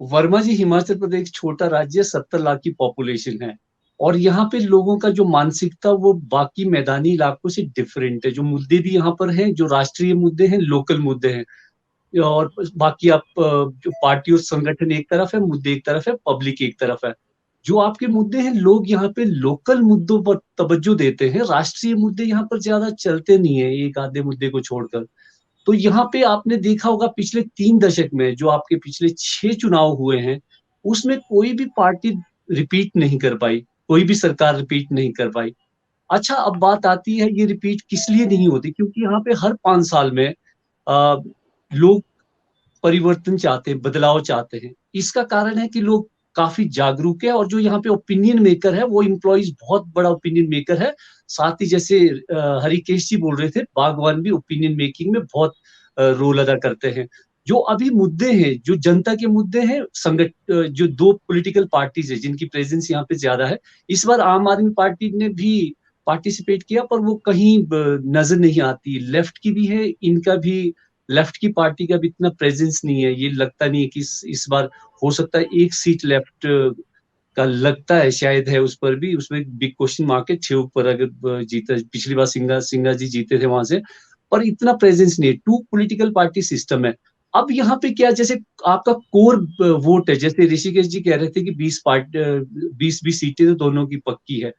वर्मा जी, हिमाचल प्रदेश एक छोटा राज्य, 70 लाख की पॉपुलेशन है। और यहाँ पे लोगों का जो मानसिकता वो बाकी मैदानी इलाकों से डिफरेंट है। जो मुद्दे भी यहाँ पर हैं, जो राष्ट्रीय मुद्दे हैं, लोकल मुद्दे हैं। और बाकी आप जो पार्टी और संगठन एक तरफ है, मुद्दे एक तरफ है, पब्लिक एक तरफ है। जो आपके मुद्दे हैं, लोग यहाँ पे लोकल मुद्दों पर तवज्जो देते हैं, राष्ट्रीय मुद्दे यहाँ पर ज्यादा चलते नहीं है, एक आधे मुद्दे को छोड़कर। तो यहाँ पे आपने देखा होगा पिछले 3 दशक में जो आपके पिछले 6 चुनाव हुए हैं, उसमें कोई भी पार्टी रिपीट नहीं कर पाई, कोई भी सरकार रिपीट नहीं कर पाई। अच्छा, अब बात आती है ये रिपीट किस लिए नहीं होती, क्योंकि यहाँ पे हर 5 साल में आ, लोग परिवर्तन चाहते हैं, बदलाव चाहते हैं। इसका कारण है कि लोग काफी जागरूक है, और जो यहाँ पे ओपिनियन मेकर है वो इम्प्लॉइज बहुत बड़ा ओपिनियन मेकर है। साथ ही जैसे हरिकेश जी बोल रहे थे, बागवान भी ओपिनियन मेकिंग में बहुत रोल अदा करते हैं। जो अभी मुद्दे हैं, जो जनता के मुद्दे हैं, जो दो पॉलिटिकल पार्टीज है जिनकी प्रेजेंस यहाँ पे ज्यादा है। इस बार आम आदमी पार्टी ने भी पार्टिसिपेट किया, पर वो कहीं नजर नहीं आती। लेफ्ट की भी है, इनका भी, लेफ्ट की पार्टी का भी इतना प्रेजेंस नहीं है। ये लगता नहीं है कि इस बार हो सकता है एक सीट लेफ्ट का लगता है, शायद है उस पर भी, उसमें बिग क्वेश्चन मार्क है। 6 ऊपर अगर जीता, पिछली बार सिंगा सिंगा जी जीते थे वहां से, पर इतना प्रेजेंस नहीं है। टू पॉलिटिकल पार्टी सिस्टम है। अब यहाँ पे क्या, जैसे आपका कोर वोट है, जैसे ऋषिकेश जी कह रहे थे कि 20 सीटें तो दोनों की पक्की है।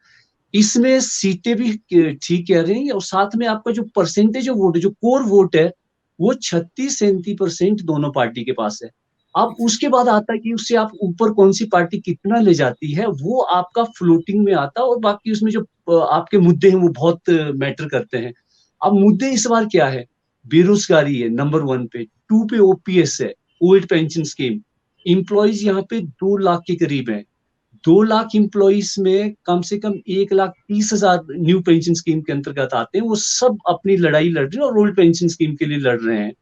इसमें सीटें भी ठीक कह रहे हैं, और साथ में आपका जो परसेंटेज ऑफ वोट है, जो कोर वोट है, वो 36-37% दोनों पार्टी के पास है। अब उसके बाद आता है कि उससे आप ऊपर कौन सी पार्टी कितना ले जाती है, वो आपका फ्लोटिंग में आता है। और बाकी उसमें जो आपके मुद्दे हैं वो बहुत मैटर करते हैं। अब मुद्दे इस बार क्या है? बेरोजगारी है नंबर 1 पे, 2 पे ओपीएस है, ओल्ड पेंशन स्कीम। इम्प्लॉयज यहाँ पे 2 लाख के करीब है। 2 लाख इम्प्लॉइज में कम से कम 1,30,000 न्यू पेंशन स्कीम के अंतर्गत आते हैं। वो सब अपनी लड़ाई लड़ रहे हैं और ओल्ड पेंशन स्कीम के लिए लड़ रहे हैं।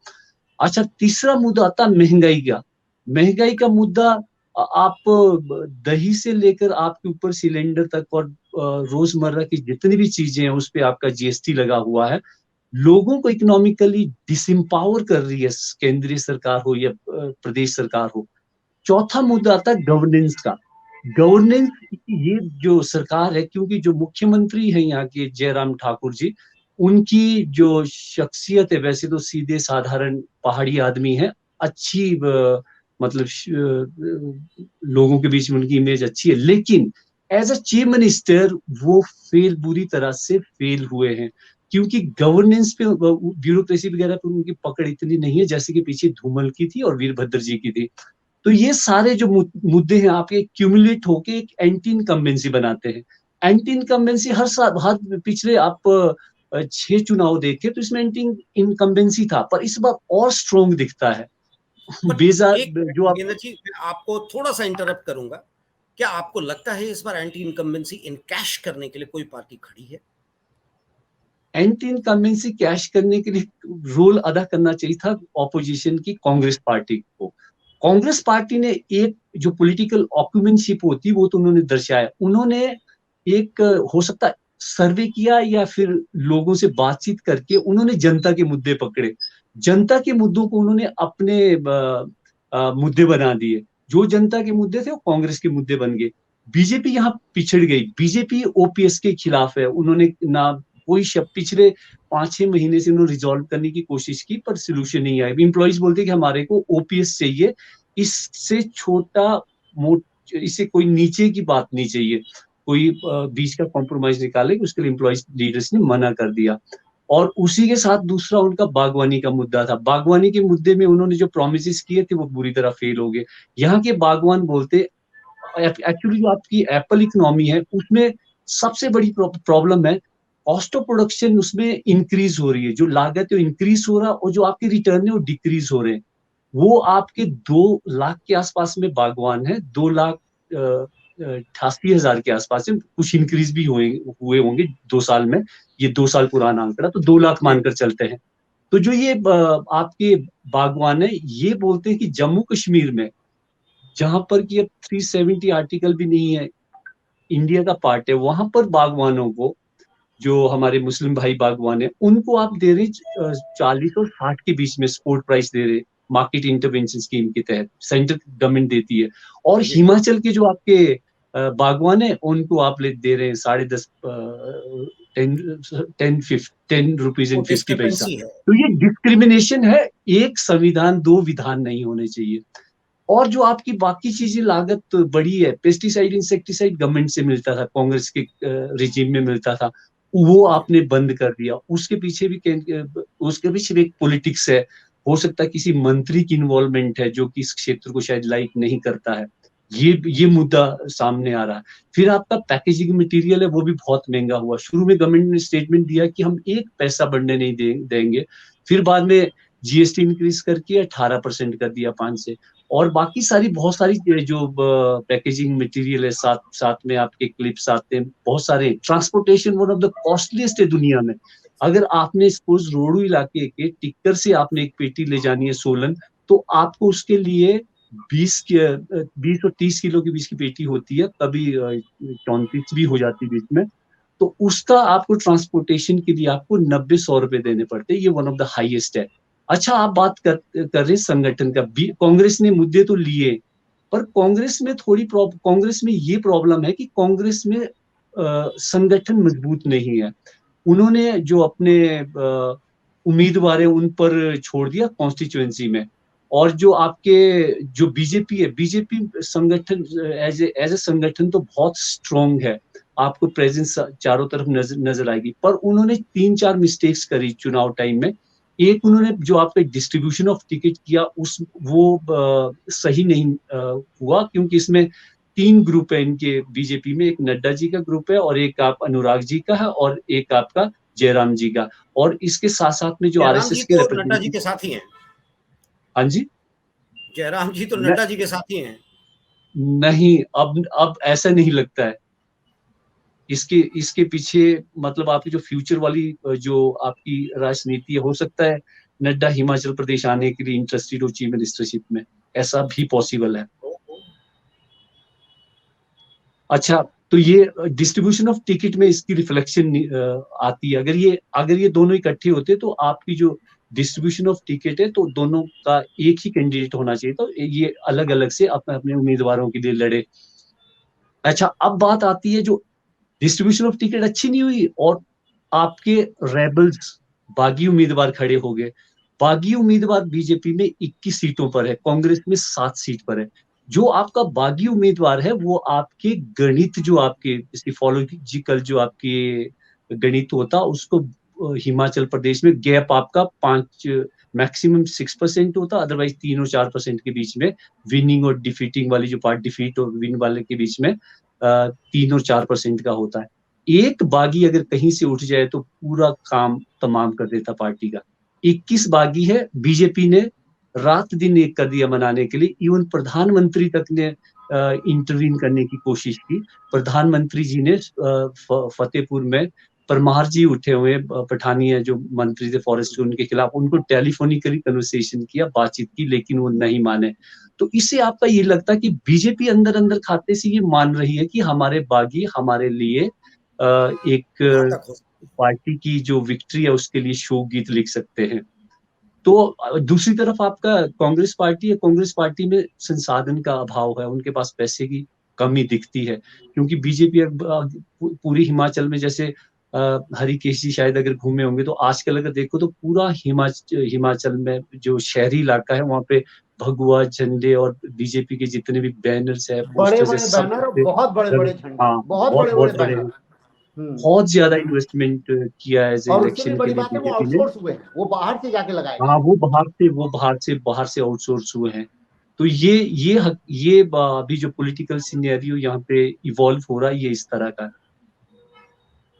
अच्छा, तीसरा मुद्दा आता है महंगाई का। महंगाई का मुद्दा, आप दही से लेकर आपके ऊपर सिलेंडर तक, और रोजमर्रा की जितनी भी चीजें हैं उस पे आपका जीएसटी लगा हुआ है। लोगों को इकोनॉमिकली डिसम्पावर कर रही है, केंद्रीय सरकार हो या प्रदेश सरकार हो। चौथा मुद्दा आता है गवर्नेंस का। गवर्नेंस, ये जो सरकार है, क्योंकि जो मुख्यमंत्री हैं यहाँ के जयराम ठाकुर जी, उनकी जो शख्सियत है, वैसे तो सीधे साधारण पहाड़ी आदमी है, अच्छी मतलब लोगों के बीच में उनकी इमेज अच्छी है, लेकिन एज अ चीफ मिनिस्टर वो बुरी तरह से फेल हुए हैं। क्योंकि गवर्नेंस पे, ब्यूरोक्रेसी वगैरह पे उनकी पकड़ इतनी नहीं है जैसे कि पीछे धूमल की थी और वीरभद्र जी की थी। तो ये सारे जो मुद्दे हैं आपके क्यूमुलेट होके एक एंटी इनकम्बेंसी बनाते हैं। एंटी इनकम्बेंसी हर साल, हर पिछले आप 6 चुनाव देखे तो इसमें एंटी इनकम्बेंसी था, पर इस बार और स्ट्रोंग दिखता है। बट बेजा एक जो आप, योगेंद्र जी, मैं आपको थोड़ा सा इंटरप्ट करूंगा। क्या आपको लगता है इस बार एंटी इनकम्बेंसी इनकैश करने के लिए कोई पार्टी खड़ी है? एंटी इनकम्बेंसी कैश करने के लिए रोल अदा करना चाहिए था ऑपोजिशन की कांग्रेस पार्टी को। कांग्रेस पार्टी ने एक जो पॉलिटिकल ऑक्यूमेंटशिप होती है वो तो उन्होंने दर्शाया। उन्होंने एक हो सकता है सर्वे किया या फिर लोगों से बातचीत करके उन्होंने जनता के मुद्दे पकड़े। जनता के मुद्दों को उन्होंने अपने मुद्दे बना दिए। जो जनता के मुद्दे थे वो कांग्रेस के मुद्दे बन गए। बीजेपी यहाँ पिछड़ गई। बीजेपी ओपीएस के खिलाफ है। उन्होंने ना कोई शब्द पिछले 5-6 महीने से उन्होंने रिजॉल्व करने की कोशिश की, पर सोल्यूशन नहीं आया। इम्प्लॉइज बोलते कि हमारे को ओपीएस चाहिए, इससे छोटा मोट, इससे कोई नीचे की बात नहीं चाहिए। कोई बीच का कॉम्प्रोमाइज निकाले, उसके लिए इम्प्लॉइज लीडर्स ने मना कर दिया। और उसी के साथ दूसरा उनका बागवानी का मुद्दा था। बागवानी के मुद्दे में उन्होंने जो प्रोमिस किए थे वो बुरी तरह फेल हो गए। यहाँ के बागवान बोलते, एक्चुअली जो आपकी एप्पल इकोनॉमी है उसमें सबसे बड़ी प्रॉब्लम है कॉस्ट ऑफ प्रोडक्शन। उसमें इंक्रीज हो रही है, जो लागत है वो इंक्रीज हो रहा है, और जो आपके रिटर्न है वो डिक्रीज हो रहे हैं। वो आपके 2 लाख के आसपास में बागवान है, 2,88,000 के आसपास है। कुछ इंक्रीज भी हुए होंगे 2 साल में। ये 2 साल पुराना आंकड़ा, तो 2 लाख जी। मानकर चलते हैं। तो जो ये आपके बागवान है, ये बोलते हैं कि जम्मू कश्मीर में, जहां पर कि अब 370 आर्टिकल भी नहीं है, इंडिया का पार्ट है, वहां पर बागवानों को, जो हमारे मुस्लिम भाई बागवान है, उनको आप दे रहे 40 और 60 के बीच में सपोर्ट प्राइस दे रहे। मार्केट इंटरवेंशन स्कीम के तहत सेंट्रल गवर्नमेंट देती है। और जी। हिमाचल के जो आपके बागवान है उनको आप दे रहे हैं 10.5 ₹10 वो एंड 50 पैसा। डिस्क्रिपेंसी है। तो ये डिस्क्रिमिनेशन है, एक संविधान दो विधान नहीं होने चाहिए। और जो आपकी बाकी चीजें लागत तो बड़ी है, पेस्टिसाइड इंसेक्टिसाइड गवर्नमेंट से मिलता था, कांग्रेस के रिजीम में मिलता था, वो आपने बंद कर दिया। उसके पीछे भी एक पॉलिटिक्स है, हो सकता है किसी मंत्री की इन्वॉल्वमेंट है जो कि इस क्षेत्र को शायद लाइक नहीं करता है, ये मुद्दा सामने आ रहा है। फिर आपका पैकेजिंग मटेरियल है वो भी बहुत महंगा हुआ। शुरू में गवर्नमेंट ने स्टेटमेंट दिया कि हम 1 पैसा बढ़ने नहीं देंगे, फिर बाद में जीएसटी इंक्रीज करके 18% कर दिया 5 से। और बाकी बहुत सारी जो पैकेजिंग मटेरियल है, साथ में आपके क्लिप्स आते हैं, बहुत सारे। Transportation one of the costliest है दुनिया में। अगर आपने सपोज रोडू इलाके के टिक्कर से आपने एक पेटी ले जानी है सोलन, तो आपको उसके लिए 20 और 30 किलो के बीच की पेटी होती है, कभी 34 भी हो जाती है बीच में। तो उसका आपको ट्रांसपोर्टेशन के लिए आपको 90-100 रुपए देने पड़ते हैं। ये वन ऑफ द हाईएस्ट है। अच्छा, आप बात कर रहे संगठन का। कांग्रेस ने मुद्दे तो लिए, पर कांग्रेस में ये प्रॉब्लम है कि कांग्रेस में संगठन मजबूत नहीं है। उन्होंने जो अपने उम्मीदवार है उन पर छोड़ दिया कॉन्स्टिट्यूएंसी में। और जो आपके जो बीजेपी है, बीजेपी संगठन एज ए संगठन तो बहुत स्ट्रॉन्ग है, आपको प्रेजेंस चारों तरफ नजर आएगी। पर उन्होंने 3-4 मिस्टेक्स करी चुनाव टाइम में। एक, उन्होंने जो आपका डिस्ट्रीब्यूशन ऑफ टिकट किया वो सही नहीं हुआ, क्योंकि इसमें 3 ग्रुप है इनके बीजेपी में। एक नड्डा जी का ग्रुप है, और एक आप अनुराग जी का है, और एक आपका जयराम जी का। और इसके साथ साथ में जो जयराम जी आरएसएस के तो नड्डा जी रिप्रेजेंटेटिव। के साथ ही हैं। हाँ जी। जयराम जी तो न, नड्डा जी के साथ ही हैं। नहीं, अब ऐसा नहीं लगता है। इसके पीछे मतलब आपकी जो फ्यूचर वाली जो आपकी राजनीति है, हो सकता है नड्डा हिमाचल प्रदेश आने के लिए इंटरेस्टेड हो चीफ मिनिस्टरशिप में, ऐसा भी पॉसिबल है। अच्छा, तो ये डिस्ट्रीब्यूशन ऑफ टिकट में इसकी रिफ्लेक्शन आती है। अगर ये दोनों इकट्ठे होते तो आपकी जो डिस्ट्रीब्यूशन ऑफ टिकट है, तो दोनों का एक ही कैंडिडेट होना चाहिए, तो ये अलग अलग से अपने अपने उम्मीदवारों के लिए लड़े। अच्छा, अब बात आती है जो डिस्ट्रीब्यूशन ऑफ टिकट अच्छी नहीं हुई, और आपके रेबल्स बागी उम्मीदवार खड़े हो गए। बागी उम्मीदवार बीजेपी में 21 सीटों पर है, कांग्रेस में 7 सीट पर है। जो आपका बागी उम्मीदवार है वो आपके गणित, जो आपके सिफोलॉजिकल जो आपके गणित होता, उसको हिमाचल प्रदेश में गैप आपका 5 मैक्सिमम 6% होता, अदरवाइज 3 और 4% के बीच में। विनिंग और डिफीटिंग वाली जो पार्ट, डिफीट और विन वाले के बीच में 3 और 4% का होता है। एक बागी अगर कहीं से उठ जाए तो पूरा काम तमाम कर देता पार्टी का। 21 बागी है, बीजेपी ने रात दिन एक कर दिया मनाने के लिए। इवन प्रधानमंत्री तक ने इंटरवीन करने की कोशिश की। प्रधानमंत्री जी ने फतेहपुर में परमार जी उठे हुए पठानी है जो मंत्री थे फॉरेस्ट, उनके खिलाफ उनको टेलीफोनिकली कन्वर्सेशन किया, बातचीत की, लेकिन वो नहीं माने। तो इससे आपका ये लगता है कि बीजेपी अंदर अंदर खाते से ये मान रही है कि हमारे बागी हमारे लिए एक घातक हो। पार्टी की जो विक्ट्री है उसके लिए शोक गीत लिख सकते हैं। तो दूसरी तरफ आपका कांग्रेस पार्टी है, कांग्रेस पार्टी में संसाधन का अभाव है, उनके पास पैसे की कमी दिखती है। क्योंकि बीजेपी पूरी हिमाचल में, जैसे हरिकेश जी शायद अगर घूमे होंगे तो आजकल अगर देखो तो पूरा हिमाचल में जो शहरी इलाका है वहां पे भगवा झंडे और बीजेपी के जितने भी बैनर्स है, बड़े पोस्टर्स है, बड़े सब बैनर और बहुत बड़े बड़े झंडे, हाँ, बहुत बहुत बड़े बड़े बहुत बड़े, बैनर। बहुत ज्यादा इन्वेस्टमेंट किया है और उससे भी इलेक्शन के बड़ी लिए बात है वो बीजेपी ने। आउटसोर्स हुए, वो बाहर से जाके लगाए हाँ, गए। वो बाहर से आउटसोर्स हुए हैं। तो ये अभी जो पॉलिटिकल सिनेरियो यहाँ पे इवॉल्व हो रहा है, ये इस तरह का है।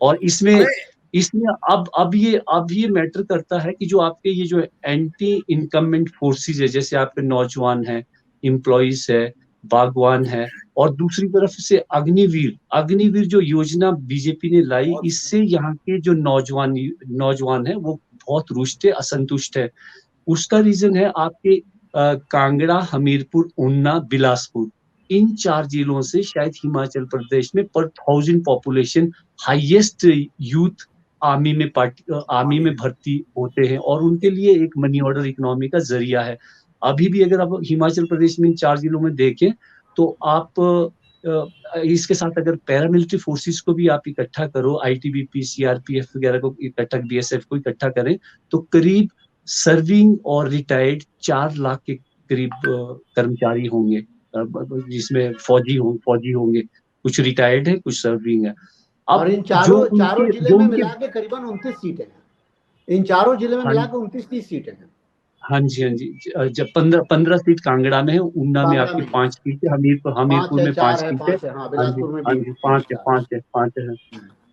और इसमें अरे इसमें अब ये मैटर करता है कि जो आपके ये जो एंटी इनकमेंट फोर्सेस है, जैसे आपके नौजवान हैं, एम्प्लॉइज है, बागवान है, और दूसरी तरफ से अग्निवीर जो योजना बीजेपी ने लाई, बहुत इससे यहाँ के जो नौजवान है वो बहुत रुष्ट है, असंतुष्ट है। उसका रीजन है आपके कांगड़ा, हमीरपुर, ऊना, बिलासपुर, इन 4 जिलों से शायद हिमाचल प्रदेश में पर 1000 पॉपुलेशन हाईएस्ट यूथ आर्मी में भर्ती होते हैं, और उनके लिए एक मनी ऑर्डर इकोनॉमी का जरिया है। अभी भी अगर आप हिमाचल प्रदेश में इन 4 जिलों में देखें तो आप इसके साथ अगर पैरामिलिट्री फोर्सेस को भी आप इकट्ठा करो, आईटीबीपी, सीआरपीएफ वगैरह को इकट्ठा, बीएसएफ को इकट्ठा करें, तो करीब सर्विंग और रिटायर्ड 4 लाख के करीब कर्मचारी होंगे, जिसमें फौजी होंगे, कुछ रिटायर्ड है, कुछ सर्विंग है। अब और इन चारों जिले में मिला के करीबन 29 सीटें हैं। इन चारों जिले में मिला के 29-30 सीटें हैं। हाँ जी। जब 15 सीट कांगड़ा में है, ऊना में आपकी 5 सीट है, हमीरपुर में 5 सीट है, बिलासपुर में भी 5 है,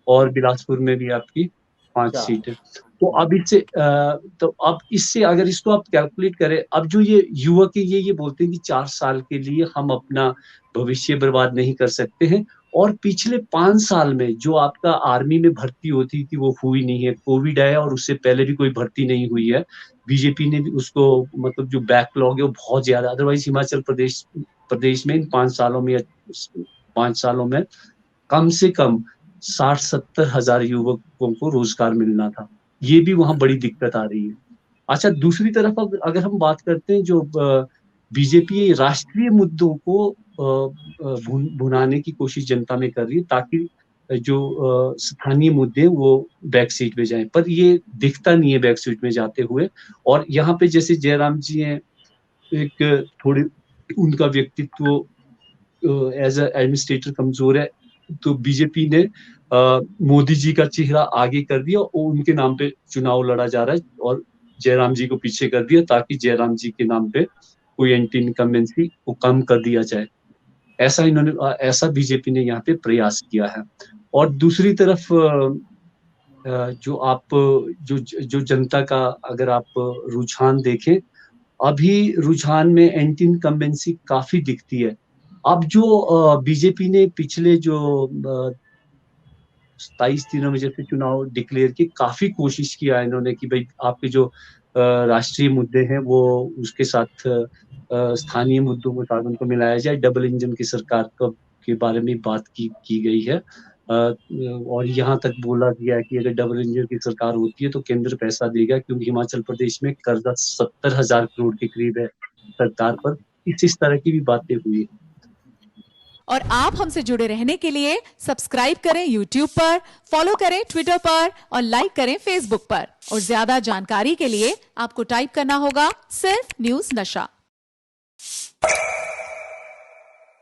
और बिलासपुर में भी आपकी 5 सीट है। तो अब इससे अगर इसको आप कैलकुलेट करें, अब जो ये युवक है ये बोलते हैं कि 4 साल के लिए हम अपना भविष्य बर्बाद नहीं कर सकते हैं, और पिछले 5 साल में जो आपका आर्मी में भर्ती होती थी वो हुई नहीं है, कोविड आया और उससे पहले भी कोई भर्ती नहीं हुई है। बीजेपी ने भी उसको, मतलब जो बैकलॉग है वो बहुत ज्यादा, अदरवाइज हिमाचल प्रदेश में इन 5 सालों में कम से कम 60-70 हजार युवकों को रोजगार मिलना था। ये भी वहां बड़ी दिक्कत आ रही है। अच्छा, दूसरी तरफ अगर हम बात करते हैं, जो बीजेपी राष्ट्रीय मुद्दों को भुनाने की कोशिश जनता में कर रही है, ताकि जो स्थानीय मुद्दे वो बैक सीट पे जाएं, पर ये दिखता नहीं है बैक सीट में जाते हुए। और यहाँ पे जैसे जयराम जी हैं, एक थोड़ी उनका व्यक्तित्व एज एडमिनिस्ट्रेटर कमजोर है, तो बीजेपी ने मोदी जी का चेहरा आगे कर दिया और उनके नाम पे चुनाव लड़ा जा रहा है, और जयराम जी को पीछे कर दिया, ताकि जयराम जी के नाम पे कोई एंटी इनकम्बेंसी को कम कर दिया जाए। ऐसा बीजेपी ने यहाँ पे प्रयास किया है। और दूसरी तरफ जो जनता का अगर आप रुझान देखें, अभी रुझान में एंटी इनकम्बेंसी काफी दिखती है। अब जो बीजेपी ने पिछले जो 27 दिनों में जैसे चुनाव डिक्लेयर किए, काफी कोशिश किया है इन्होंने कि भाई आपके जो राष्ट्रीय मुद्दे हैं वो उसके साथ स्थानीय मुद्दों के साथ उनको मिलाया जाए। डबल इंजन की सरकार के बारे में बात की गई है, और यहाँ तक बोला गया है कि अगर डबल इंजन की सरकार होती है तो केंद्र पैसा देगा, क्योंकि हिमाचल प्रदेश में कर्जा 70,000 करोड़ के करीब है सरकार पर। इस तरह की भी बातें हुई। और आप हमसे जुड़े रहने के लिए सब्सक्राइब करें YouTube पर, फॉलो करें Twitter पर और लाइक करें Facebook पर। और ज्यादा जानकारी के लिए आपको टाइप करना होगा सिर्फ न्यूज़ नशा।